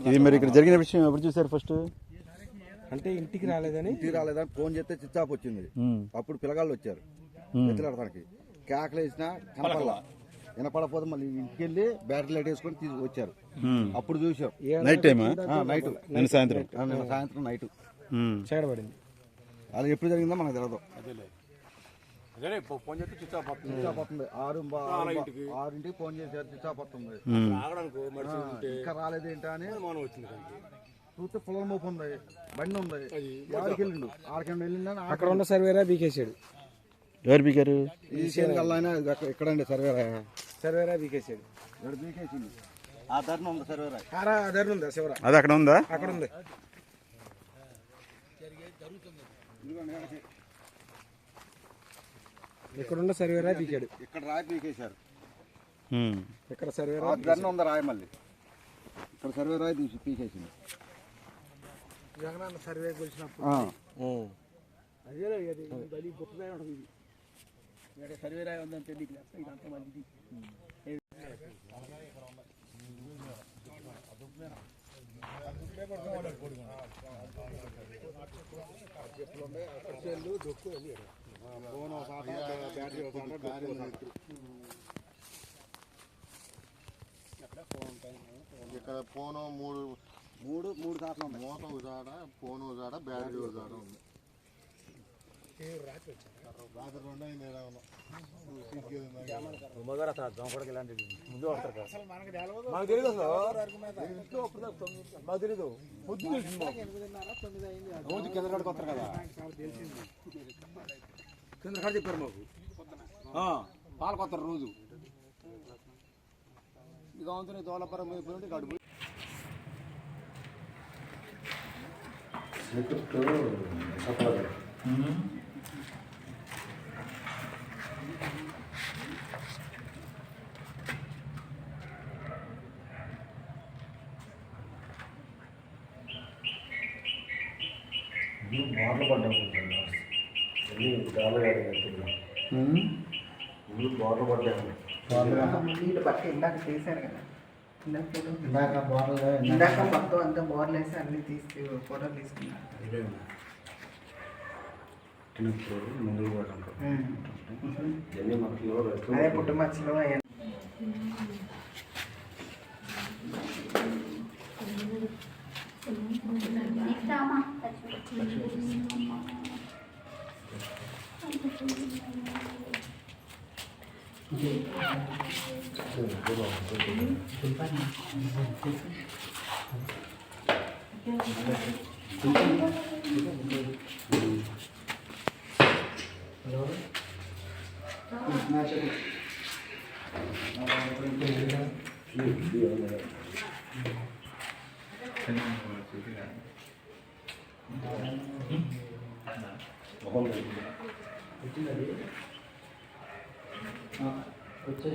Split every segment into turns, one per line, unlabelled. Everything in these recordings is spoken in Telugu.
ఇది మరి ఇక్కడ జరిగిన విషయం ఎప్పుడు చూసారు ఫస్ట్?
అంటే ఇంటికి రాలేదని
ఫోన్ చేస్తే స్విచ్ ఆఫ్ వచ్చింది. అప్పుడు పిల్లగాళ్ళు వచ్చారు ఎత్తులాడటానికి. కేకలు వేసినా కనపడలా, వినపడపోతే మళ్ళీ ఇంటికి వెళ్ళి బ్యాటరీ లైట్ వేసుకొని తీసుకొచ్చారు. అప్పుడు చూసాం.
నైట్ టైమా?
నైట్,
నిన్న సాయంత్రం
నైట్
చేయబడింది.
అది ఎప్పుడు జరిగిందో మనకు తెలియదు.
ఫోన్ చేస్తే స్విచ్ ఆఫ్
వస్తుంది. 6ంటికి ఫోన్ చేశారు, స్విచ్ ఆఫ్ వస్తుంది. ఇంకా రాలేదు ఏంటా అని చూస్తే పొలం మోపు ఉంది, బండి ఉంది. ఆడికి వెళ్ళిండు,
అక్కడ ఉన్న సర్వేరా బీకేసాడు.
ఎవరు బీకారు?
ఈ సేను కల్లా ఎక్కడండి
సర్వేరా బీకేసాడు.
బీకేసింది. ఆ ధరణ ఉంది సర్వేరా,
ధరణ ఉందా శివరా?
అది అక్కడ ఉందా?
అక్కడ ఉంది. ఇక్కడున్న సర్వేరా బీకాడు.
ఇక్కడ రాయి బీకేశారు.
ఇక్కడ సర్వేరా
ధరణ ఉంది, రాయి మళ్ళీ ఇక్కడ సర్వే రాయి తీసి పీకేసింది.
జగనన్న సర్వే కొలిసినప్పుడు సర్వే రాయి ఉందని తెలియదు. ఇదంతా మంది
ఇక్కడ ఫోను మూడు సార్లు ఉంది. మోసం ఉజాడ, ఫోను ఉజాడ, బ్యాటరీ ఉజాడ ఉంది. రాత్రి 2 అయింది.
మాకు తెలీదు, మాకు తెలీదు. పొద్దున్న రోజు కింద కాడికి వస్తారు కదా, కింద కాడ చెప్పారు మాకు. పాలకొత్తారు రోజు. ఇక అవుతుంది దోలపురం అయిపోయింది గడుపు.
బార్లు పడ్డాము, బార్లు పడ్డాము.
ఇందాక తీశారు కదా, ఇందాక మొత్తం అంతా బోర్లు వేసి అన్ని తీసి ఫోటోలు తీసుకున్నారు. అదే పుట్టుమచ్చలో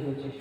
వచ్చేసి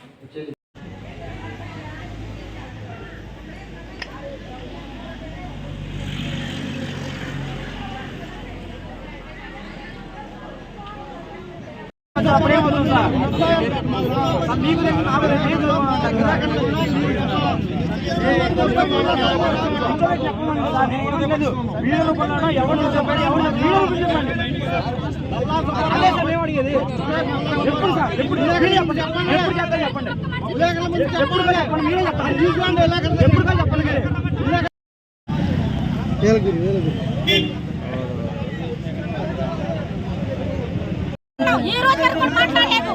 ఈ రోజు వరకు మాట్లాడలేదు.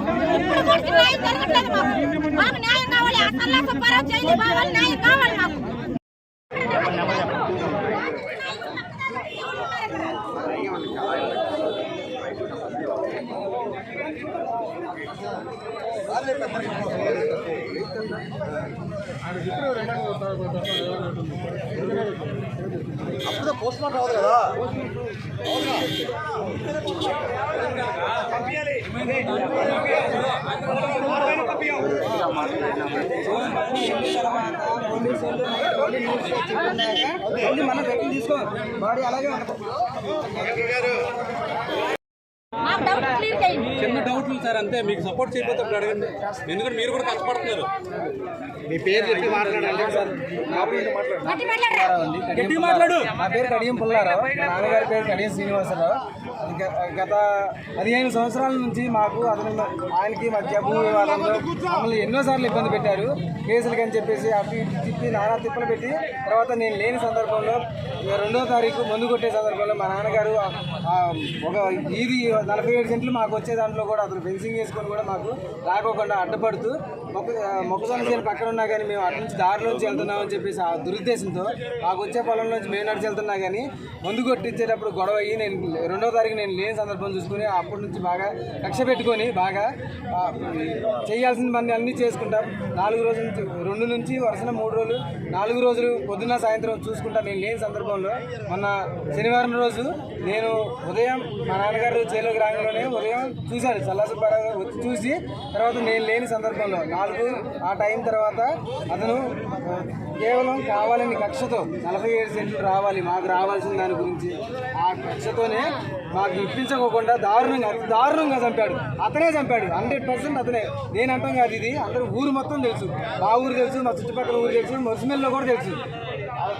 ఇప్పుడు కూడా న్యాయం జరగట్లేదు. మాకు న్యాయం కావాలి. అసలు పరావు చేయాలి. బావాలి, న్యాయం కావాలి మాకు.
అప్పుడు పోస్ట్ మార్టం అవ్వదు కదా.
మనం తీసుకో బాడీ అలాగే
చిన్న డౌట్లు సార్.
సార్ అంతే, మీకు సపోర్ట్ చేయకపోతే అప్పుడు అడగండి, ఎందుకంటే మీరు కూడా కష్టపడుతున్నారు.
మీ పేరు చెప్పి మాట్లాడండి సార్.
గట్టిగా మాట్లాడు.
నా పేరు కడియం పుల్లారావు, మా నాన్నగారి పేరు కడియం శ్రీనివాసరావు. గత 15 సంవత్సరాల నుంచి మాకు ఆయనకి మధ్య భూ వివాదంలో మమ్మల్ని ఎన్నోసార్లు ఇబ్బంది పెట్టారు. కేసులకి అని చెప్పేసి అటు ఇటు తిప్పి నానా తిప్పలు పెట్టి తర్వాత నేను లేని సందర్భంలో 2వ తారీఖు మందు కొట్టే సందర్భంలో మా నాన్నగారు ఒక వీధి 47 సెంట్లు మాకు వచ్చే దాంట్లో కూడా అతను ఫెన్సింగ్ వేసుకొని కూడా మాకు రాకోకుండా అడ్డపడుతూ మొక్కజొన్న చేను పక్కన ఉన్నా కానీ మేము అటు నుంచి దారిలోంచి వెళ్తున్నామని చెప్పేసి ఆ దురుద్దేశంతో మాకు వచ్చే పొలంలోంచి మేము నడిచి వెళ్తున్నా కానీ మందు కొట్టించేటప్పుడు గొడవ అయ్యి నేను 2వ తారీఖు నేను లేని సందర్భం చూసుకుని అప్పటి నుంచి బాగా కక్ష పెట్టుకొని బాగా చేయాల్సిన పని అన్నీ చేసుకుంటాం. 4 రోజుల నుంచి 2 నుంచి వరుసన 3 రోజులు 4 రోజులు పొద్దున్న సాయంత్రం చూసుకుంటా నేను లేని సందర్భంలో మొన్న శనివారం రోజు నేను ఉదయం మా నాన్నగారు చేలోకి రాగానే ఉదయం చూశాను, చల్లాసుబ్బారావు వచ్చి చూసి తర్వాత నేను లేని సందర్భంలో 4 ఆ టైం తర్వాత అతను కేవలం కావాలని కక్షతో 47 సెంట్లు రావాలి మాకు రావాల్సిన దాని గురించి ఆ కక్షతోనే మాకు ఇప్పించకోకుండా దారుణంగా చంపాడు. అతనే చంపాడు, 100% అతనే. నేను అంటాం కాదు, ఇది అందరూ ఊరు మొత్తం తెలుసు, మా ఊరు తెలుసు, మా చుట్టుపక్కల ఊరు తెలుసు, మొసమెల్లో కూడా తెలుసు.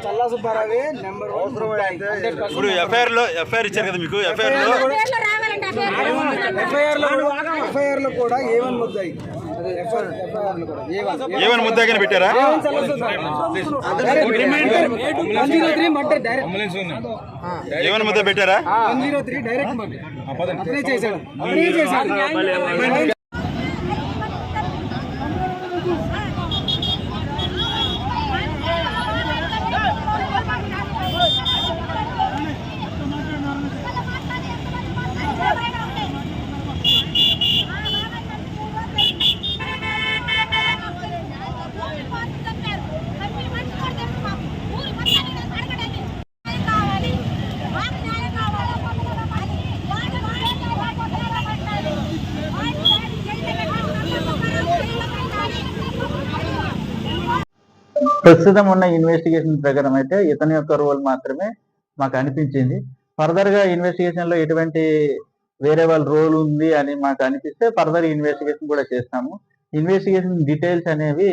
చల్లా సుబ్బారావే నెంబర్ 1.
ఇప్పుడు ఎఫ్ఐఆర్ ఇచ్చారు కదా మీకు,
ఎఫ్ఐఆర్ లో కూడా A1 ముద్దాయి,
ఏమైనా ముద్దాగా పెట్టారా? ఏమైనా ముద్ద పెట్టారా?
103 డైరెక్ట్ అతనే చేశాడు.
ప్రస్తుతం ఉన్న ఇన్వెస్టిగేషన్ ప్రకారం అయితే ఇతని యొక్క రోల్ మాత్రమే మాకు అనిపించింది. ఫర్దర్ గా ఇన్వెస్టిగేషన్ లో ఎటువంటి వేరే వాళ్ళ రోల్ ఉంది అని మాకు అనిపిస్తే ఫర్దర్ ఇన్వెస్టిగేషన్ కూడా చేస్తాము. ఇన్వెస్టిగేషన్ డీటెయిల్స్ అనేవి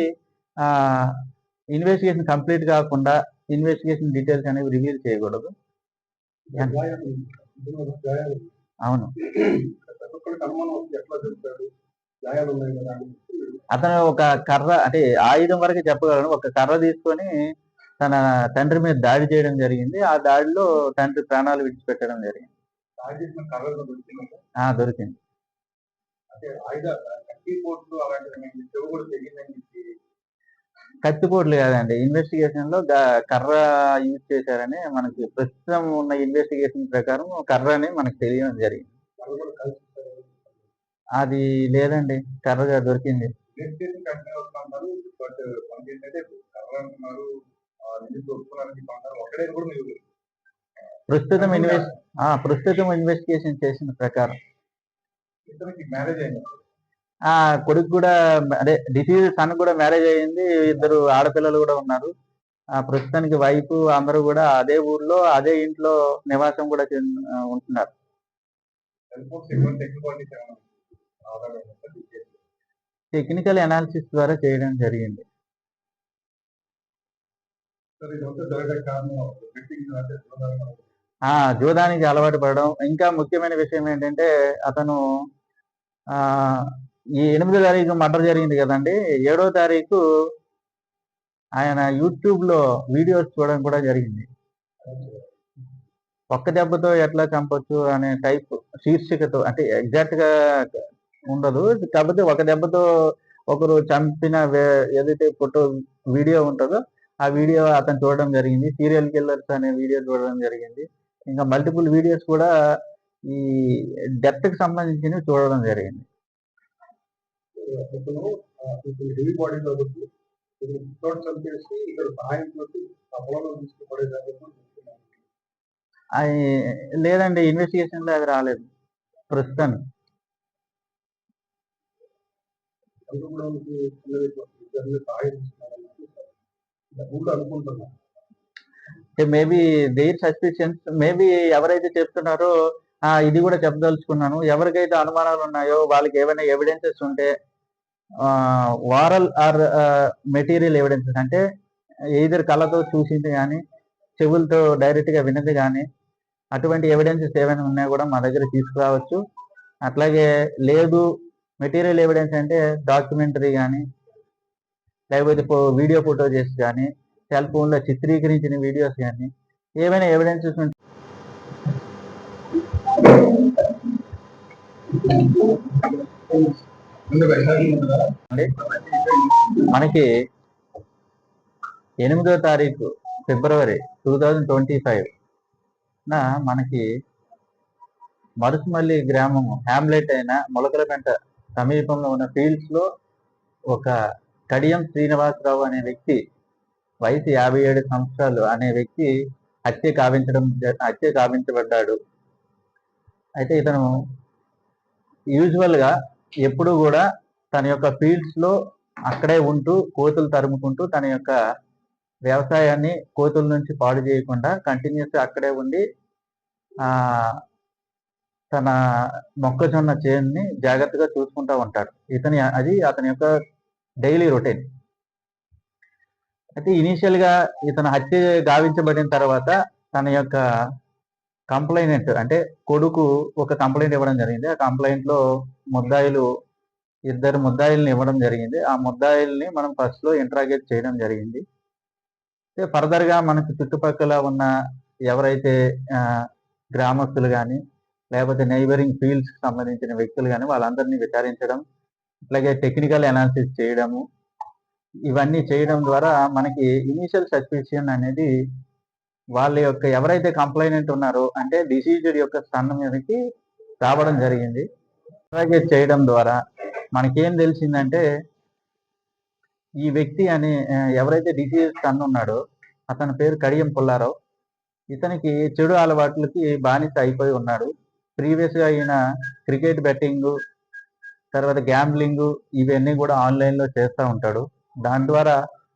ఇన్వెస్టిగేషన్ కంప్లీట్ కాకుండా ఇన్వెస్టిగేషన్ డీటెయిల్స్ అనేవి రివీల్ చేయకూడదు. అవును, అతను ఒక కర్ర అంటే ఆయుధం వరకు చెప్పగలను. ఒక కర్ర తీసుకొని తన తండ్రి మీద దాడి చేయడం జరిగింది. ఆ దాడిలో తండ్రి ప్రాణాలు విడిచిపెట్టడం జరిగింది. దొరికింది. కత్తిపోట్లు కాదండి, ఇన్వెస్టిగేషన్ లో కర్ర యూజ్ చేశారని మనకి ప్రస్తుతం ఉన్న ఇన్వెస్టిగేషన్ ప్రకారం కర్ర అని మనకు తెలియడం జరిగింది. అది లేదండి, కర్రగా దొరికింది. ప్రస్తుతం ఇన్వెస్టిగేషన్ చేసిన ప్రకారం కొడుకు కూడా అదే డిసీజ్ సన్ కూడా మ్యారేజ్ అయ్యింది. 2 ఆడపిల్లలు కూడా ఉన్నారు. ప్రస్తుతానికి వైఫ్ అందరూ కూడా అదే ఊర్లో అదే ఇంట్లో నివాసం కూడా ఉంటున్నారు. టెక్నికల్ అనాలిసిస్ ద్వారా చేయడం జరిగింది. జూదానికి అలవాటు పడడం. ఇంకా ముఖ్యమైన విషయం ఏంటంటే అతను ఈ 8వ తారీఖు మర్డర్ జరిగింది కదండి, 7వ తారీఖు ఆయన యూట్యూబ్ లో వీడియోస్ చూడడం కూడా జరిగింది. ఒక్క దెబ్బతో ఎట్లా చంపొచ్చు అనే టైప్ శీర్షికతో, అంటే ఎగ్జాక్ట్ గా ఉండదు, కాకపోతే ఒక దెబ్బతో ఒకరు చంపిన ఏదైతే ఫోటో వీడియో ఉంటుందో ఆ వీడియో అతను చూడడం జరిగింది. సీరియల్ కిల్లర్స్ అనే వీడియో చూడడం జరిగింది. ఇంకా మల్టిపుల్ వీడియోస్ కూడా ఈ డెత్ కి సంబంధించినవి చూడడం జరిగింది. లేదండి, ఇన్వెస్టిగేషన్ లో అది రాలేదు ప్రస్తుతం. మేబీ దేర్ సస్పిషన్స్, మేబీ ఎవరైతే చెప్తున్నారో ఇది కూడా చెప్పదలుచుకున్నాను. ఎవరికైతే అనుమానాలు ఉన్నాయో వాళ్ళకి ఏమైనా ఎవిడెన్సెస్ ఉంటే వారల్ ఆర్ మెటీరియల్ ఎవిడెన్సెస్ అంటే ఎయిదర్ కళ్ళతో చూసింది కానీ చెవులతో డైరెక్ట్గా విన్నది కానీ అటువంటి ఎవిడెన్సెస్ ఏమైనా ఉన్నా కూడా మా దగ్గర తీసుకురావచ్చు. అట్లాగే లేదు మెటీరియల్ ఎవిడెన్స్ అంటే డాక్యుమెంటరీ కానీ లేకపోతే వీడియో ఫోటోజెస్ కానీ సెల్ ఫోన్లో చిత్రీకరించిన వీడియోస్ కానీ ఏమైనా ఎవిడెన్సెస్ ఉంటే మనకి 8వ తారీఖు ఫిబ్రవరి 2025 మనకి మరుసుమల్లి గ్రామం హ్యామ్లెట్ అయిన మొలకలపెంట సమీపంలో ఉన్న ఫీల్డ్స్ లో ఒక కడియం శ్రీనివాసరావు అనే వ్యక్తి వయసు 57 సంవత్సరాలు అనే వ్యక్తి హత్య కావించబడ్డాడు. అయితే ఇతను యూజువల్ గా ఎప్పుడు కూడా తన యొక్క ఫీల్డ్స్ లో అక్కడే ఉంటూ కోతులు తరుముకుంటూ తన యొక్క వ్యవసాయాన్ని కోతుల నుంచి పాడు చేయకుండా కంటిన్యూస్ అక్కడే ఉండి తన మొక్కజొన్న చేనుని జాగ్రత్తగా చూసుకుంటూ ఉంటాడు. అది అతని యొక్క డైలీ రొటీన్. అయితే ఇనీషియల్ గా ఇతను హత్య గావించబడిన తర్వాత తన యొక్క కంప్లైంట్ అంటే కొడుకు ఒక కంప్లైంట్ ఇవ్వడం జరిగింది. ఆ కంప్లైంట్ లో ఇద్దరు ముద్దాయిల్ని ఇవ్వడం జరిగింది. ఆ ముద్దాయిల్ని మనం ఫస్ట్ లో ఇంట్రాగేట్ చేయడం జరిగింది. ఫర్దర్ గా మనకు చుట్టుపక్కల ఉన్న ఎవరైతే గ్రామస్తులు కానీ లేకపోతే నైబరింగ్ ఫీల్డ్స్ కి సంబంధించిన వ్యక్తులు కానీ వాళ్ళందరినీ విచారించడం, అట్లాగే టెక్నికల్ అనాలిసిస్ చేయడము, ఇవన్నీ చేయడం ద్వారా మనకి ఇనీషియల్ సస్పిషన్ అనేది వాళ్ళ యొక్క ఎవరైతే కంప్లైనెంట్ ఉన్నారో అంటే డిసీజ్డ్ యొక్క సన్ మీదకి రావడం జరిగింది. ఇంట్రాగేట్ చేయడం ద్వారా మనకేం తెలిసిందంటే ఈ వ్యక్తి ఎవరైతే డిసీజ్ సన్ ఉన్నాడో అతని పేరు కడియం పుల్లారావు. ఇతనికి చెడు అలవాట్లకి బానిస అయిపోయి ఉన్నాడు. ప్రీవియస్ గా ఈయన క్రికెట్ బెట్టింగ్, తర్వాత గ్యాంబ్లింగ్ ఇవన్నీ కూడా ఆన్లైన్ లో చేస్తూ ఉంటాడు. దాని ద్వారా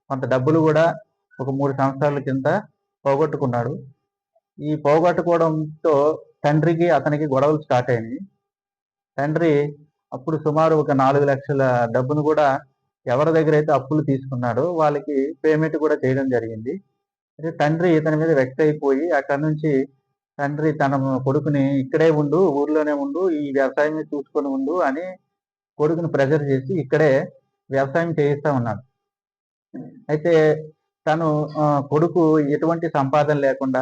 కొంత డబ్బులు కూడా ఒక 3 సంవత్సరాల కింద పోగొట్టుకున్నాడు. ఈ పోగొట్టుకోవడంతో తండ్రికి అతనికి గొడవలు స్టార్ట్ అయినాయి. తండ్రి అప్పుడు సుమారు ఒక 4 లక్షల డబ్బును కూడా ఎవరి దగ్గర అయితే అప్పులు తీసుకున్నాడో వాళ్ళకి పేమెంట్ కూడా చేయడం జరిగింది. అయితే తండ్రి ఇతని మీద వెక్ట్ అయిపోయి అక్కడ నుంచి తండ్రి తన కొడుకుని ఇక్కడే ఉండు, ఊర్లోనే ఉండు, ఈ వ్యవసాయం చూసుకొని ఉండు అని కొడుకుని ప్రెజర్ చేసి ఇక్కడే వ్యవసాయం చేయిస్తా ఉన్నాడు. అయితే తను కొడుకు ఎటువంటి సంపాదన లేకుండా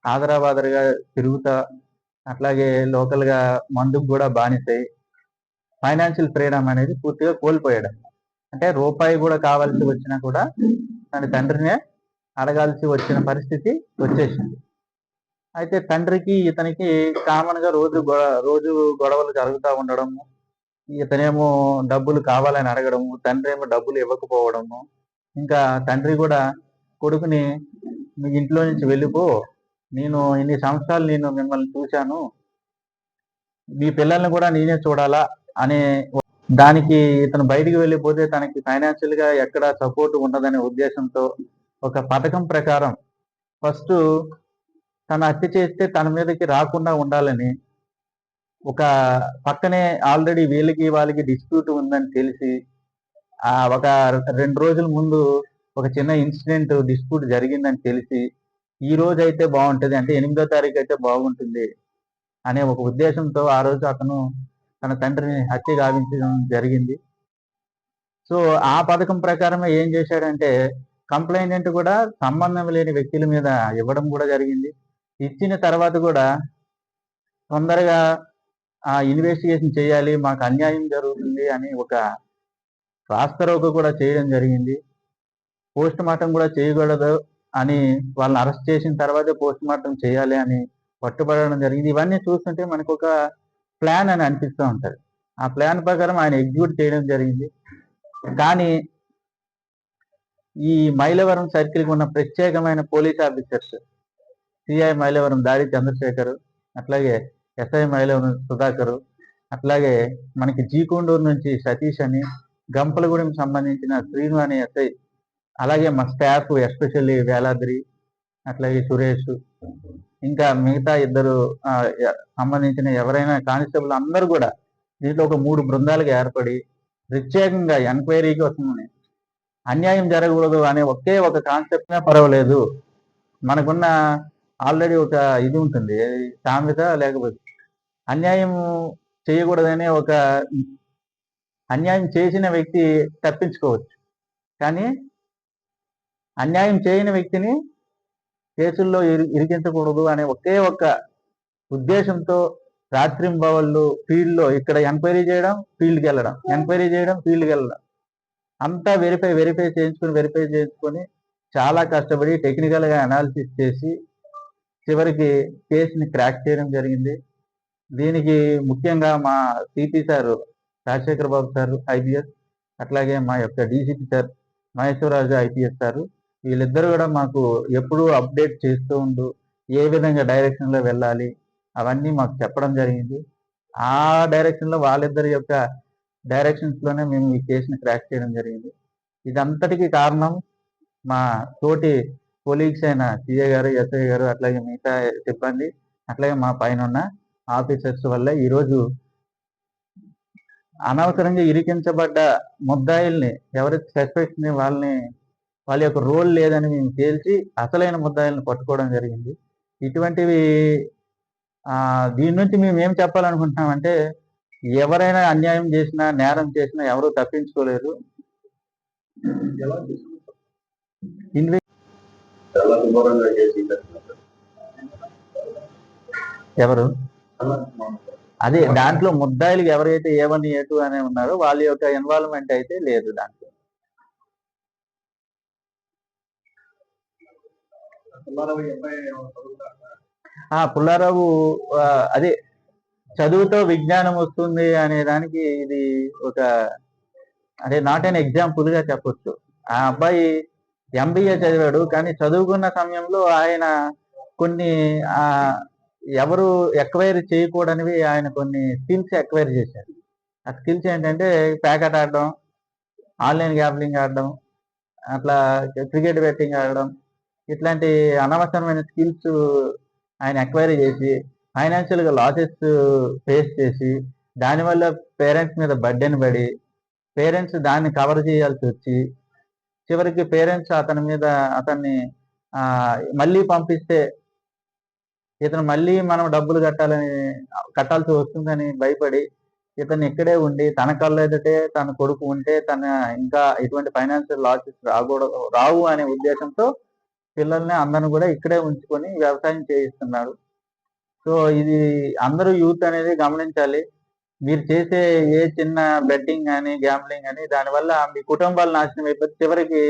ఆదరాబాదరగా తిరుగుతా అట్లాగే లోకల్ గా మందుకు కూడా బానిసై ఫైనాన్షియల్ ఫ్రీడమ్ అనేది పూర్తిగా కోల్పోయాడు. అంటే రూపాయి కూడా కావాల్సి వచ్చినా కూడా తన తండ్రినే అడగాల్సి వచ్చిన పరిస్థితి వచ్చేసింది. అయితే తండ్రికి ఇతనికి కామన్ గా రోజు గొడవలు జరుగుతూ ఉండడము, ఇతనేమో డబ్బులు కావాలని అడగడము, తండ్రి ఏమో డబ్బులు ఇవ్వకపోవడము, ఇంకా తండ్రి కూడా కొడుకుని మీ ఇంట్లో నుంచి వెళ్ళిపో, నేను ఇన్ని సంవత్సరాలు మిమ్మల్ని చూశాను, మీ పిల్లల్ని కూడా నేనే చూడాలా అనే దానికి ఇతను బయటికి వెళ్ళిపోతే తనకి ఫైనాన్షియల్ గా ఎక్కడ సపోర్ట్ ఉండదనే ఉద్దేశంతో ఒక పథకం ప్రకారం ఫస్ట్ తను హత్య చేస్తే తన మీదకి రాకుండా ఉండాలని ఒక పక్కనే ఆల్రెడీ వాళ్ళకి డిస్ప్యూట్ ఉందని తెలిసి ఒక 2 రోజుల ముందు ఒక చిన్న ఇన్సిడెంట్ డిస్ప్యూట్ జరిగిందని తెలిసి ఈ రోజు అయితే బాగుంటుంది అంటే 8వ తారీఖు అయితే బాగుంటుంది అనే ఒక ఉద్దేశంతో ఆ రోజు అతను తన తండ్రిని హత్య గావించడం జరిగింది. సో ఆ పథకం ప్రకారమే ఏం చేశాడంటే కంప్లైంట్ కూడా సంబంధం లేని వ్యక్తుల మీద ఇవ్వడం కూడా జరిగింది. ఇచ్చిన తర్వాత కూడా తొందరగా ఆ ఇన్వెస్టిగేషన్ చేయాలి, మాకు అన్యాయం జరుగుతుంది అని ఒక రాస్తారోకో కూడా చేయడం జరిగింది. పోస్ట్ మార్టం కూడా చేయకూడదు అని వాళ్ళని అరెస్ట్ చేసిన తర్వాతే పోస్ట్ మార్టం చేయాలి అని పట్టుబడడం జరిగింది. ఇవన్నీ చూస్తుంటే మనకు ఒక ప్లాన్ అని అనిపిస్తూ ఉంటుంది. ఆ ప్లాన్ ప్రకారం ఆయన ఎగ్జిక్యూట్ చేయడం జరిగింది. కానీ ఈ మైలవరం సర్కిల్కి ఉన్న ప్రత్యేకమైన పోలీస్ ఆఫీసర్స్ సిఐ మైలవరం దాడి చంద్రశేఖర్, అట్లాగే ఎస్ఐ మైలవరం సుధాకర్, అట్లాగే మనకి జీకొండూరు నుంచి సతీష్ అని, గంపలగూడెం సంబంధించిన శ్రీను అనే ఎస్ఐ, అలాగే మా స్టాఫ్ ఎస్పెషల్లీ వేలాద్రి, అట్లాగే సురేష్, ఇంకా మిగతా ఇద్దరు సంబంధించిన ఎవరైనా కానిస్టేబుల్ అందరూ కూడా దీంట్లో ఒక 3 బృందాలుగా ఏర్పడి ప్రత్యేకంగా ఎంక్వైరీకి వస్తుంది. అన్యాయం జరగకూడదు అనే ఒకే ఒక కాన్సెప్ట్నే పర్వాలేదు. మనకున్న ఆల్రెడీ ఒక ఇది ఉంటుంది, సామెత లేకపోతే అన్యాయం చేయకూడదనే ఒక అన్యాయం చేసిన వ్యక్తి తప్పించుకోవచ్చు, కానీ అన్యాయం చేయని వ్యక్తిని కేసుల్లో ఇరికించకూడదు అనే ఒకే ఒక్క ఉద్దేశంతో రాత్రింబవళ్ళు ఫీల్డ్లో ఇక్కడ ఎంక్వైరీ చేయడం, ఫీల్డ్కి వెళ్ళడం, ఎంక్వైరీ చేయడం, ఫీల్డ్కి వెళ్ళడం, అంతా వెరిఫై చేయించుకొని చాలా కష్టపడి టెక్నికల్గా అనాలిసిస్ చేసి చివరికి కేసుని క్రాక్ చేయడం జరిగింది. దీనికి ముఖ్యంగా మా సిపి సార్ రాజశేఖర్ బాబు సార్ ఐపీఎస్, అట్లాగే మా యొక్క DCP sir Maheshwara Raju IPS sir, వీళ్ళిద్దరూ కూడా మాకు ఎప్పుడూ అప్డేట్ చేస్తూ ఉండు ఏ విధంగా డైరెక్షన్లో వెళ్ళాలి అవన్నీ మాకు చెప్పడం జరిగింది. ఆ డైరెక్షన్లో వాళ్ళిద్దరి యొక్క డైరెక్షన్స్లోనే మేము ఈ కేసుని క్రాక్ చేయడం జరిగింది. ఇదంతటికీ కారణం మా తోటి కొలీగ్స్ అయిన సిఏ గారు, ఎస్ఐ గారు, అట్లాగే మిగతా సిబ్బంది, అట్లాగే మా పైన ఉన్న ఆఫీసర్స్ వల్ల ఈరోజు అనవసరంగా ఇరికించబడ్డ ముద్దాయిల్ని ఎవరైతే సస్పెక్ట్ని వాళ్ళ యొక్క రోల్ లేదని మేము తేల్చి అసలైన ముద్దాయిల్ని పట్టుకోవడం జరిగింది. ఇటువంటివి దీని నుంచి మేము ఏం చెప్పాలనుకుంటున్నామంటే, ఎవరైనా అన్యాయం చేసినా నేరం చేసినా ఎవరు తప్పించుకోలేరు. ఎవరు అదే దాంట్లో ముద్దాయిలు ఎవరైతే A1 A2 అనే ఉన్నారో వాళ్ళ యొక్క ఇన్వాల్వ్మెంట్ అయితే లేదు దాంట్లో. పుల్లారావు అదే చదువుతో విజ్ఞానం వస్తుంది అనే దానికి ఇది ఒక నాట్ అన్ ఎగ్జాంపుల్ గా చెప్పొచ్చు. ఆ అబ్బాయి MBA చదివాడు, కానీ చదువుకున్న సమయంలో ఆయన కొన్ని ఎవరు ఎక్వైర్ చేయకూడనివి ఆయన కొన్ని స్కిల్స్ ఎక్వైర్ చేశారు. ఆ స్కిల్స్ ఏంటంటే ప్యాకెట్ ఆడడం, ఆన్లైన్ గ్యాంబ్లింగ్ ఆడడం, అట్లా క్రికెట్ బెట్టింగ్ ఆడడం, ఇట్లాంటి అనవసరమైన స్కిల్స్ ఆయన ఎక్వైరీ చేసి ఫైనాన్షియల్గా లాసెస్ ఫేస్ చేసి దానివల్ల పేరెంట్స్ మీద బర్డెన్ పడి పేరెంట్స్ దాన్ని కవర్ చేయాల్సి వచ్చి చివరికి పేరెంట్స్ అతన్ని మళ్ళీ పంపిస్తే ఇతను మళ్ళీ మనం డబ్బులు కట్టాల్సి వస్తుందని భయపడి ఇతను ఇక్కడే ఉండి తన కళ్ళు ఎదుటే తన కొడుకు ఉంటే తన ఇంకా ఎటువంటి ఫైనాన్షియల్ లాసెస్ రావు అనే ఉద్దేశంతో పిల్లల్ని అందరిని కూడా ఇక్కడే ఉంచుకొని వ్యవసాయం చేయిస్తున్నాడు. సో ఇది అందరూ యూత్ అనేది గమనించాలి. మీరు చేసే ఏ చిన్న బెట్టింగ్ కానీ గ్యాంబ్లింగ్ కానీ దానివల్ల మీ కుటుంబాలు నాశనం అయిపోతే చివరికి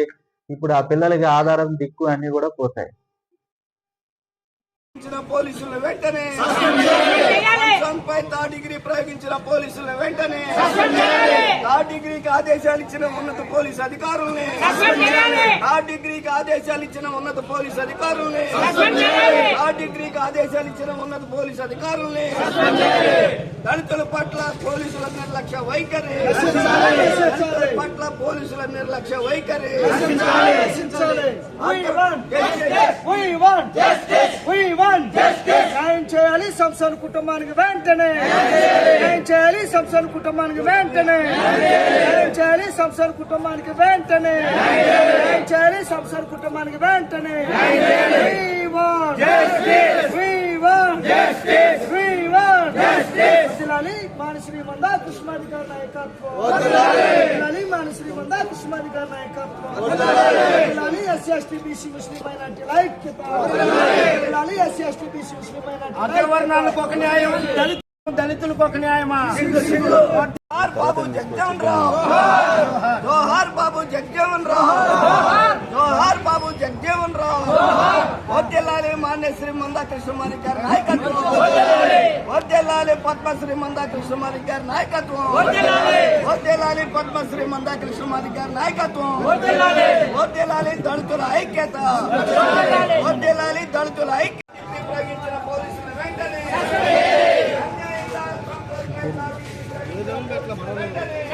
ఇప్పుడు ఆ పిల్లలకి ఆధారం దిక్కు అన్ని కూడా పోతాయి.
పోలీసులు వెంటనే థర్డ్ డిగ్రీ ప్రయోగించిన పోలీసులు వెంటనే థర్డ్ డిగ్రీకి ఆదేశాలు ఇచ్చిన ఉన్నత పోలీసు అధికారుల్ని థర్డ్ డిగ్రీకి ఆదేశాలు ఇచ్చిన ఉన్నత పోలీసు అధికారుల్ని థర్డ్ డిగ్రీకి ఆదేశాలు ఇచ్చిన ఉన్నత పోలీసు అధికారుల్ని దళితుల పట్ల పోలీసుల నిర్లక్ష్య వైఖరి పట్ల పోలీసుల నిర్లక్ష్య వైఖరి న్యాయం చేయాలి సంస్థల కుటుంబానికి వెంటనే న్యాయం చేయాలి సంస్థల కుటుంబానికి వెంటనే న్యాయం చేయాలి సంస్థల కుటుంబానికి వెంటనే న్యాయం చేయాలి సంస్థల కుటుంబానికి వెంటనే మానశ్రీ మందా కృష్ణాధికారి నాయకత్వం మానశ్రీ మందా కృష్ణాధికారి నాయకత్వం ఎస్సీ ఎస్టీ బీసీ ముస్లిం మైనార్టీల ఐక్యత ఎస్సీ ఎస్టీ బీసీ ముస్లిం మైనార్టీ అగ్రవర్ణాలకు ఒక న్యాయం దళితులకు ఒక న్యాయమా జోహార్ బాబు జగజీవన్ రావు జోహార్ బాబు జగజీవన్ రావు జోహార్ బాబు జగజీవన్ రావు వర్ధిల్లాలి మాన్యశ్రీ మందా కృష్ణమారి గారి నాయకత్వం వర్ధిల్లాలి పద్మశ్రీ మందా కృష్ణమారి గారి నాయకత్వం వర్ధిల్లాలి పద్మశ్రీ మందా కృష్ణమారి గారి నాయకత్వం వర్ధిల్లాలి దళితుల ఐక్యత వర్ధిల్లాలి దళితుల ఐక్యత ప్రయోగించిన పోలీసులు వెంటనే వెంటనే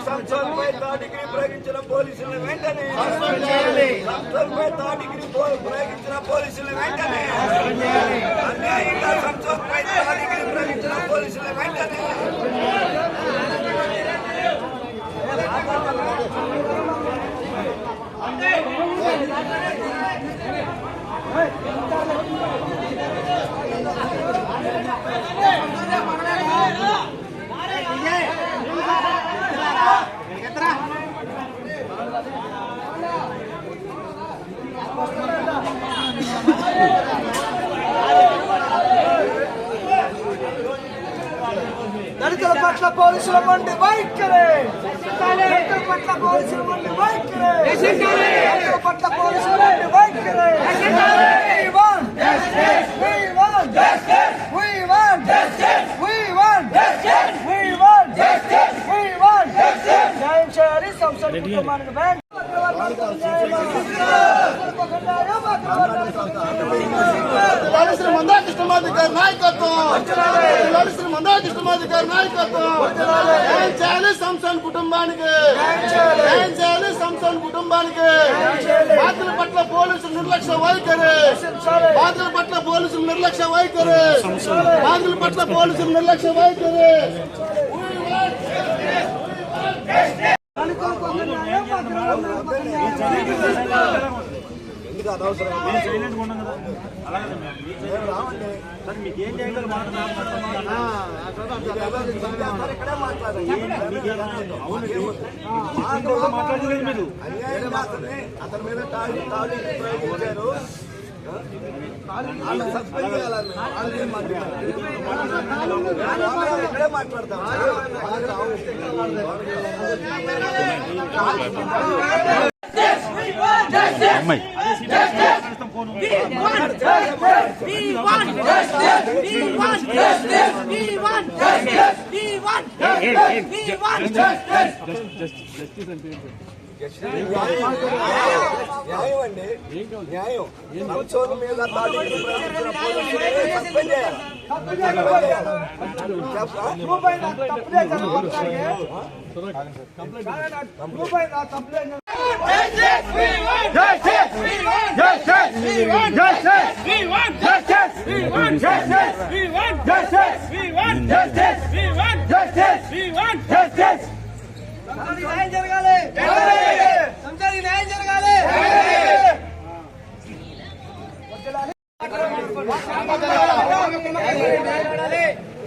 సంస్థలపై దాడికి ప్రయోగించిన పోలీసులను వెంటనే సంస్థలపై దాడికి ప్రయోగించిన పోలీసులను వెంటనే అన్యాయంగా సంస్థలపై దాడికి ప్రయోగించిన పోలీసులను వెంటనే
దళితుల పట్ల పోలీసుల మండి వైఖరి, దళితుల పట్ల పోలీసుల మండి వైఖరి, దళితుల పట్ల పోలీసుల మండి వైఖరి. న్యాయం చేయాలి సంస్థల కుటుంబానికి బ్యాంక్
లలిసిన మందాకృష్ణమాధికారి నాయకత్వం, లలిసిన మందాకృష్ణమాధికారి నాయకత్వం. ఏం చేయాలి సంస్థల కుటుంబానికి, ఏం చేయాలి సంస్థల కుటుంబానికి. బాధ్యుల పట్ల పోలీసులు నిర్లక్ష్య వైఖరి, బాధ్యుల పట్ల పోలీసులు నిర్లక్ష్య వైఖరి, బాధ్యుల పట్ల పోలీసులు నిర్లక్ష్య వైఖరి.
అతని మీద తాళి ప్రయోగించారు. సస్పెండ్ చేయాలని ఇక్కడే మాట్లాడతాం. న్యాయం అండి, న్యాయం. సంస్థల మీద దాడికి ప్రయోగించిన పోలీసులు సస్పెండ్ చేయాలి.
న్యాయం జరగాలి, సంస్థలకి న్యాయం జరగాలి.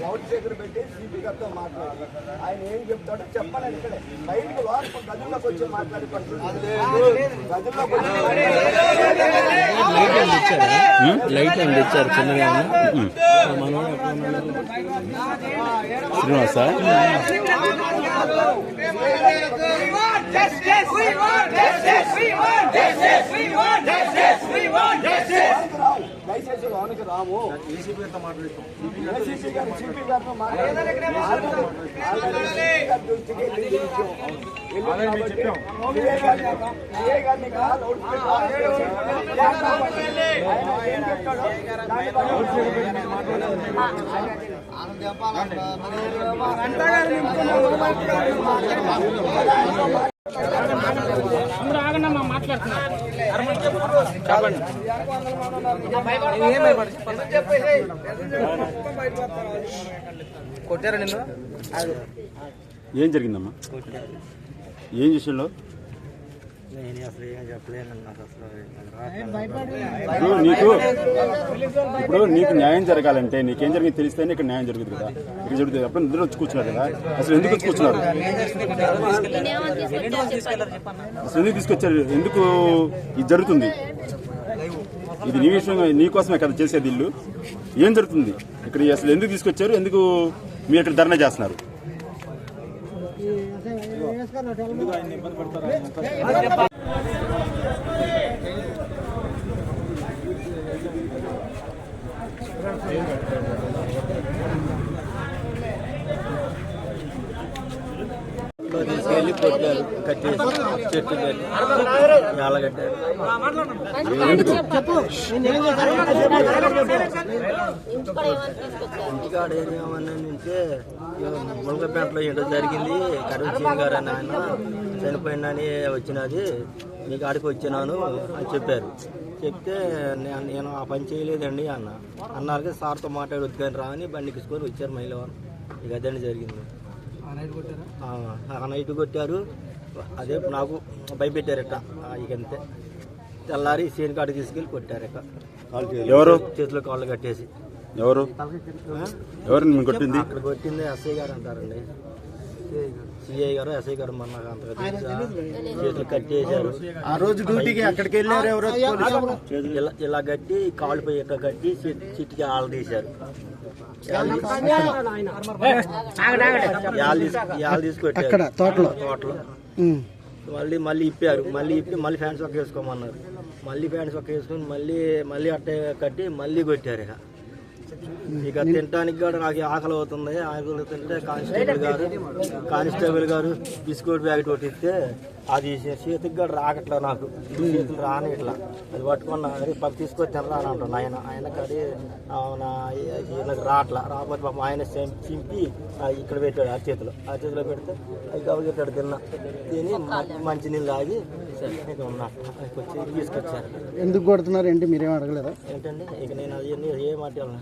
లౌడ్ స్పీకర్ పెట్టి సిపి గారితో మాట్లాడాలి. ఆయన ఏం చెప్తాడో చెప్పాలి. ఇక్కడే బయటకు లోపల గదుల్లోకి వచ్చి మాట్లాడి
లైట్ అండి ఇచ్చారు చిన్నగా శ్రీనివాస
దయచేసి లోనికి రాము. ఏసీపీ గారితో మాట్లాడుతాం. ఏసీపీ గారు సిపి గారితో మాట్లాడాలి.
కొట్టారు నిన్ను.
ఏం జరిగిందమ్మా? ఏం చేసిండో? ఇప్పుడు నీకు న్యాయం జరగాలంటే నీకేం జరిగింది తెలిస్తేనే ఇక్కడ న్యాయం జరుగుతుంది కదా. ఇక్కడ జరుగుతుంది అప్పుడు నిద్ర వచ్చి కూర్చున్నారు కదా. అసలు ఎందుకు వచ్చి కూర్చున్నారు? అసలు ఎందుకు తీసుకొచ్చారు? ఎందుకు ఇది జరుగుతుంది? ఇది నీ విషయం, నీకోసమే కదా చేసేది. ఇల్లు ఏం జరుగుతుంది ఇక్కడ? అసలు ఎందుకు తీసుకొచ్చారు? ఎందుకు మీరు ఇక్కడ ధర్నా చేస్తున్నారు?
తీసుకెళ్ళి కొట్టారు, కట్టేసి చెట్టు కట్టి ఎలా కట్టారు. ఇంటికాడ ఏమన్నానంటే ములకపేటలో ఏంటో జరిగింది, కరుణ గారు అని ఆయన చనిపోయిందని వచ్చినది, మీ కాడికి వచ్చినాను అని చెప్పారు. చెప్తే నేను ఆ పని చేయలేదండి అన్నారు. సార్తో మాట్లాడొద్దు కానీ రా అని బండి తీసుకొని వచ్చారు మహిళ వారు. ఇక అదండి జరిగింది. ఆ నైట్ కొట్టారు, అదే నాకు భయపెట్టారట. ఇకంతే తెల్లారి సీన్ కాడ తీసుకెళ్ళి కొట్టారట.
ఎవరు
చేతిలో కాళ్ళు కట్టేసి.
ఎవరు కొట్టింది?
అక్కడ కొట్టింది ఎస్ఐ గారు అంటారండి. సిఐ గారు ఎస్ఐ గారు మన చేతులు కట్టేశారు.
ఆ రోజు డ్యూటీకి అక్కడికి వెళ్ళారు ఎవరో
ఇలా కట్టి కాళ్ళు పోయి ఎక్కడ కట్టి చిట్టికి ఆళ్ళు తీశారు. తీసుకొచ్చారు తోటలో. మళ్ళీ ఇప్పారు. మళ్ళీ ఫ్యాన్స్ ఒక్క వేసుకోమన్నారు. మళ్ళీ ఫ్యాన్స్ ఒక్క వేసుకొని మళ్ళీ అట్టే కట్టి మళ్ళీ కొట్టారు. ఇక తినడానికి కూడా నాకు ఆకలి అవుతుంది. ఆకలి తింటే కానిస్టేబుల్ గారు బిస్కెట్ ప్యాకెట్ కొట్టిస్తే అది చేతికి కూడా రాకట్లా, నాకు చేతులు రాని ఇట్లా. అది పట్టుకున్నా పక్క తీసుకొని తినరా అని అంటున్నా. ఆయనకు అది నాకు రాకపోతే పాపం ఆయన చింపి ఇక్కడ పెట్టాడు ఆ చేతిలో పెడితే అది గబులు పెట్టాడు. తిని మంచినీళ్ళు తాగి ఇక ఉన్నా వచ్చి తీసుకొచ్చారు.
ఎందుకు కొడుతున్నారు ఏంటి మీరేం అడగలేదా?
ఏంటండి ఇక నేను అది ఏం మాట్లాడాలి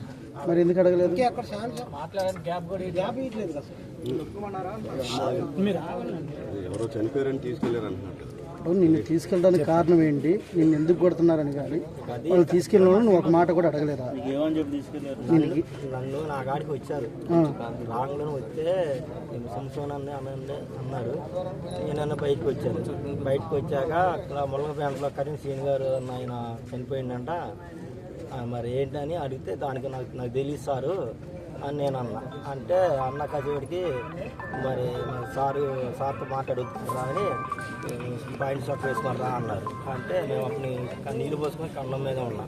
మరి ఎందుకు అడగలేదు?
ఎవరో చనిపోయారని తీసుకెళ్లారు అంటున్నారు.
నిన్ను తీసుకెళ్ళడానికి కారణం ఏంటి, నిన్ను ఎందుకు కొడుతున్నారని కానీ వాళ్ళు తీసుకెళ్ళిన నువ్వు ఒక మాట కూడా అడగలేదా?
నన్ను నా గాడికి వచ్చారు. లాంగ్లో వస్తే సంసోన్ అన్నారు. నేనన్నా బయటకు వచ్చాను. బయటకు వచ్చాక అక్కడ ములగపేటలో కరీం సీన్ గారు ఆయన చనిపోయిందంట. మరి ఏంటని అడిగితే దానికి నాకు తెలియదు అని నేను అన్నా. అంటే అన్న కసేపటికి మరి సార్తో మాట్లాడుతున్నా అని పాయింట్ షాప్ వేసుకున్నారా అన్నారు. అంటే మేము అప్పుడు నీళ్ళు పోసుకొని కళ్ళం మీద ఉన్నా.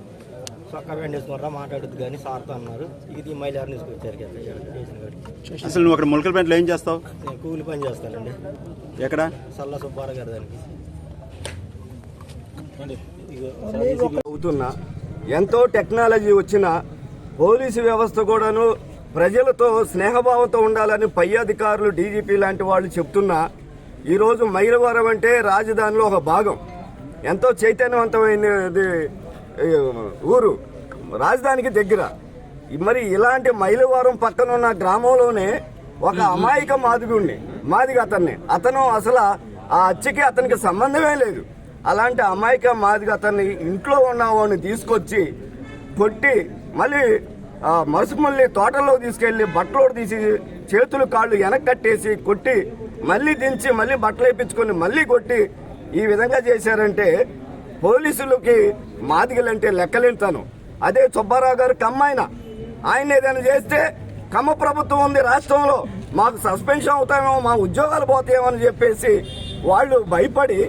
చొక్కా ప్యాంట్ వేసుకున్నారా మాట్లాడుద్దు కానీ సార్తో అన్నారు. ఇది మైలార్ తీసుకొచ్చారు స్టేషన్ గారికి.
అసలు నువ్వు అక్కడ ములకలపేటలో ఏం చేస్తావు?
నేను కూలి పని చేస్తానండి.
ఎక్కడ?
సల్లా సుబ్బారావు గారి దానికి
అవుతున్నా. ఎంతో టెక్నాలజీ వచ్చిన పోలీసు వ్యవస్థ కూడాను ప్రజలతో స్నేహభావంతో ఉండాలని పై అధికారులు డీజీపీ లాంటి వాళ్ళు చెప్తున్నా, ఈరోజు మైలవరం అంటే రాజధానిలో ఒక భాగం, ఎంతో చైతన్యవంతమైనది ఊరు, రాజధానికి దగ్గర. మరి ఇలాంటి మైలవరం పక్కన ఉన్న గ్రామంలోనే ఒక అమాయక మాదిగ అతను అసలు ఆ హత్యకి అతనికి సంబంధమే లేదు. అలాంటి అమాయక మాదిగ అతన్ని ఇంట్లో ఉన్న వాడిని తీసుకొచ్చి కొట్టి మళ్ళీ మళ్ళీ తోటల్లో తీసుకెళ్లి బట్టలు తీసి చేతులు కాళ్ళు వెనక్కి కట్టేసి కొట్టి మళ్ళీ దించి మళ్ళీ బట్టలు వేయించుకొని మళ్ళీ కొట్టి ఈ విధంగా చేశారంటే పోలీసులకి మాదిగలంటే లెక్కలేంటాను. అదే సుబ్బారావు గారు కమ్మాయన, ఆయన ఏదైనా చేస్తే కమ్మ ప్రభుత్వం ఉంది రాష్ట్రంలో, మాకు సస్పెన్షన్ అవుతామేమో, మా ఉద్యోగాలు పోతాయేమో అని చెప్పేసి వాళ్ళు భయపడి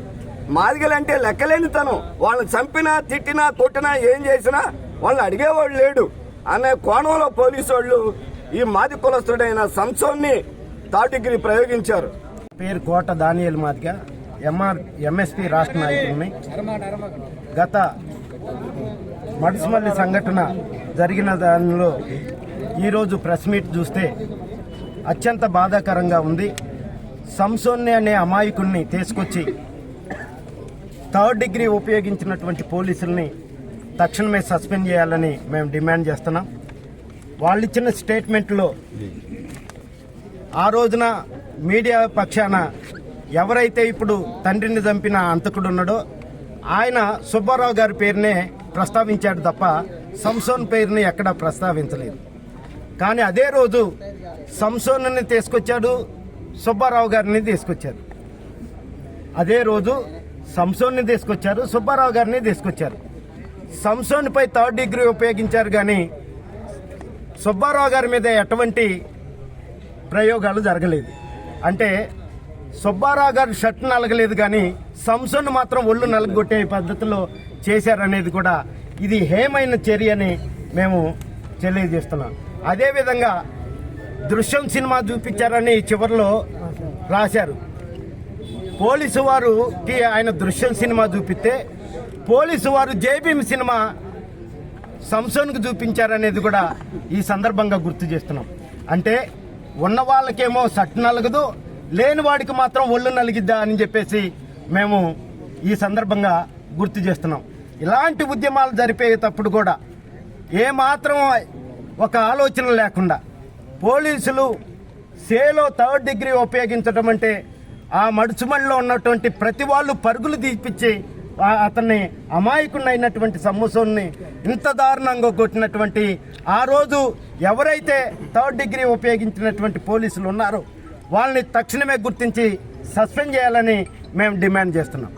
మాదిగలంటే లెక్కలేని తను, వాళ్ళని చంపినా తిట్టినా కొట్టినా ఏం చేసినా వాళ్ళని అడిగేవాళ్ళు లేడు అనే కోణంలో పోలీసు వాళ్ళు ఈ మాది కులస్తుడైన సంసోన్ని థర్డ్ డిగ్రీ ప్రయోగించారు.
పేరు కోట దానియేల్ మాదిగ, ఎంఎస్పీ రాష్ట్ర నాయకుడిని. గత మడుసుమల్లి సంఘటన జరిగిన దానిలో ఈరోజు ప్రెస్ మీట్ చూస్తే అత్యంత బాధాకరంగా ఉంది. సంసోన్ని అనే అమాయకుడిని తీసుకొచ్చి థర్డ్ డిగ్రీ ఉపయోగించినటువంటి పోలీసుల్ని తక్షణమే సస్పెండ్ చేయాలని మేము డిమాండ్ చేస్తున్నాం. వాళ్ళు ఇచ్చిన స్టేట్మెంట్లో ఆ రోజున మీడియా పక్షాన ఎవరైతే ఇప్పుడు తండ్రిని చంపిన అంతకుడు ఉన్నాడో ఆయన సుబ్బారావు గారి పేరునే ప్రస్తావించాడు తప్ప సంసోన్ పేరుని ఎక్కడా ప్రస్తావించలేదు. కానీ అదే రోజు సంసోన్ని తీసుకొచ్చాడు, సుబ్బారావు గారిని తీసుకొచ్చారు. అదే రోజు సంసోన్ని తీసుకొచ్చారు, సుబ్బారావు గారిని తీసుకొచ్చారు. సంసోన్పై థర్డ్ డిగ్రీ ఉపయోగించారు కానీ సుబ్బారావు గారి మీద ఎటువంటి ప్రయోగాలు జరగలేదు. అంటే సుబ్బారావు గారు షర్ట్ నలగలేదు కానీ సంసోన్ మాత్రం ఒళ్ళు నలగొట్టే పద్ధతిలో చేశారనేది కూడా ఇది హేమైన చర్య అని మేము తెలియజేస్తున్నాం. అదేవిధంగా దృశ్యం సినిమా చూపించారని చివరిలో రాశారు. పోలీసు వారికి ఆయన దృశ్యం సినిమా చూపిస్తే పోలీసు వారు జైభీమ్ సినిమా సంసోన్కు చూపించారనేది కూడా ఈ సందర్భంగా గుర్తు చేస్తున్నాం. అంటే ఉన్న వాళ్ళకేమో సట్టు నలగదు, లేని వాడికి మాత్రం ఒళ్ళు నలిగిద్దా అని చెప్పేసి మేము ఈ సందర్భంగా గుర్తు చేస్తున్నాం. ఇలాంటి ఉద్యమాలు జరిపేటప్పుడు కూడా ఏమాత్రం ఒక ఆలోచన లేకుండా పోలీసులు సేలో 3rd డిగ్రీ ఉపయోగించడం అంటే ఆ మడుచుమడిలో ఉన్నటువంటి ప్రతి వాళ్ళు పరుగులు తీపిచ్చి అతన్ని అమాయకుడైనటువంటి సంసోన్ని ఇంత దారుణంగా కొట్టినటువంటి ఆ రోజు ఎవరైతే 3rd డిగ్రీ ఉపయోగించినటువంటి పోలీసులు ఉన్నారో వాళ్ళని తక్షణమే గుర్తించి సస్పెండ్ చేయాలని మేము డిమాండ్ చేస్తున్నాం.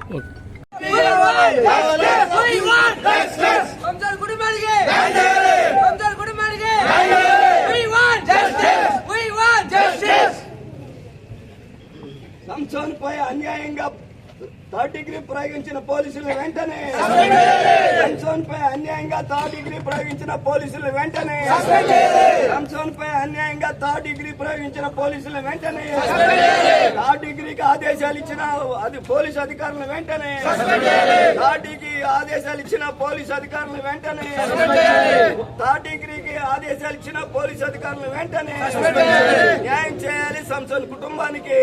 సంసోన్ పై అన్యాయంగా 3rd డిగ్రీ ప్రయోగించిన పోలీసులు వెంటనే, సంసోన్ పై అన్యాయంగా 3rd డిగ్రీ ప్రయోగించిన పోలీసులు వెంటనే, సంసోన్ పై అన్యాయంగా 3rd డిగ్రీ ప్రయోగించిన పోలీసులు వెంటనే, 3rd డిగ్రీకి ఆదేశాలు ఇచ్చిన అది పోలీసు అధికారులు వెంటనే, 3rd డిగ్రీ ఆదేశాలు ఇచ్చిన పోలీసు అధికారులు వెంటనే, 3rd డిగ్రీకి ఆదేశాలు ఇచ్చిన పోలీసు అధికారులు వెంటనే న్యాయం చేయాలి సంసోన్ కుటుంబానికి,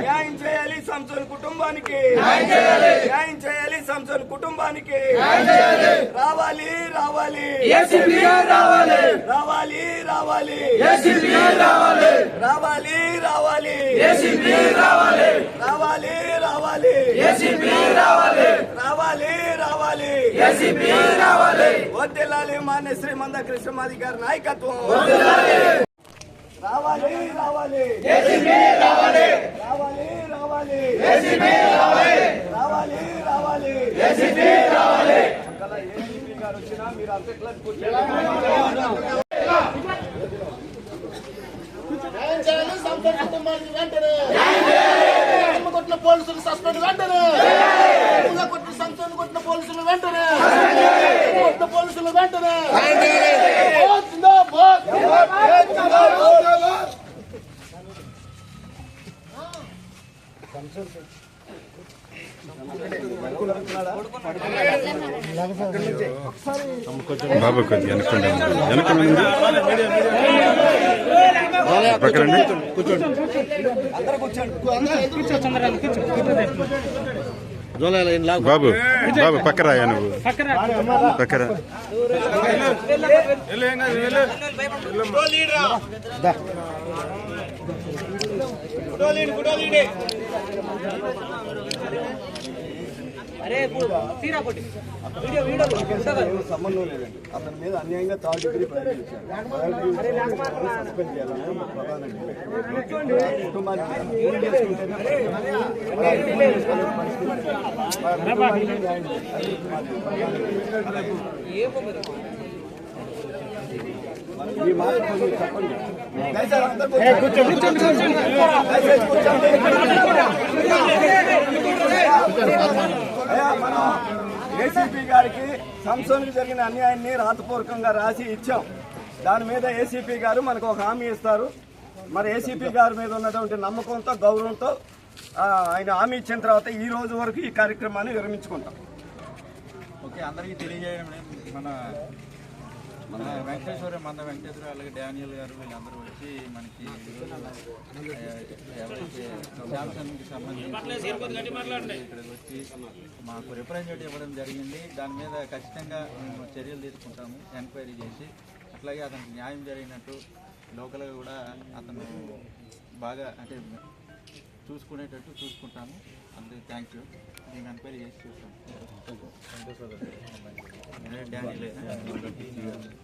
న్యాయం చేయాలి సంసోన్ కుటుంబానికి, న్యాయం చేయాలి సంసోన్ కుటుంబానికి. రావాలి రావాలి రావాలి రావాలి రావాలి రావాలి రావాలి రావాలి రావాలి రావాలి వద్దెలాలి మాన్య శ్రీ మందకృష్ణమాది గారి నాయకత్వం. రావాలి రావాలి రావాలి రావాలి రావాలి రావాలి ఏసీపీ గారు వచ్చినా మీరు అంతట్లా
కొట్టిన పోలీసులు సస్పెండ్ వెంటనే, కొట్టిన సంస్థను కొట్టిన పోలీసులు వెంటనే, కొట్టిన పోలీసులు వెంటనే.
బాబు కొద్ది వెనకండి, వెనకండి పక్కనండి, కూర్చోండి. బాబు బాబు పక్కరాయా నువ్వు పక్కరా.
సంబంధం లేదండి, అతని మీద అన్యాయంగా 3rd డిగ్రీ ప్రయోగించారు. సస్పెండ్ చేయాలని ప్రధాన కుటుంబానికి ఈ మాట కొంచెం చెప్పండి. మనం ఏసీపీ గారికి సంసోన్కి జరిగిన అన్యాయాన్ని రాతపూర్వకంగా రాసి ఇచ్చాం. దాని మీద ఏసీపీ గారు మనకు ఒక హామీ ఇస్తారు. మరి ఏసీపీ గారి మీద ఉన్నటువంటి నమ్మకంతో గౌరవంతో ఆయన హామీ ఇచ్చిన తర్వాత ఈ రోజు వరకు ఈ కార్యక్రమాన్ని విరమించుకుంటాం.
ఓకే, అందరికీ తెలియజేయడం మన వెంకటేశ్వర అలాగే డానియల్ గారు వీళ్ళందరూ వచ్చి మనకి ఎవరైతే శాంసంగ్కి సంబంధించి ఇక్కడికి వచ్చి మాకు రిప్రజెంటేటివ్ ఇవ్వడం జరిగింది. దాని మీద ఖచ్చితంగా మేము చర్యలు తీసుకుంటాము, ఎంక్వైరీ చేసి. అట్లాగే అతనికి న్యాయం జరిగినట్టు లోకల్గా కూడా అతను బాగా అంటే చూసుకునేటట్టు చూసుకుంటాము. అందుకే థ్యాంక్ యూ. నేను ఎంక్వైరీ చేసి చూస్తాను. డానియల్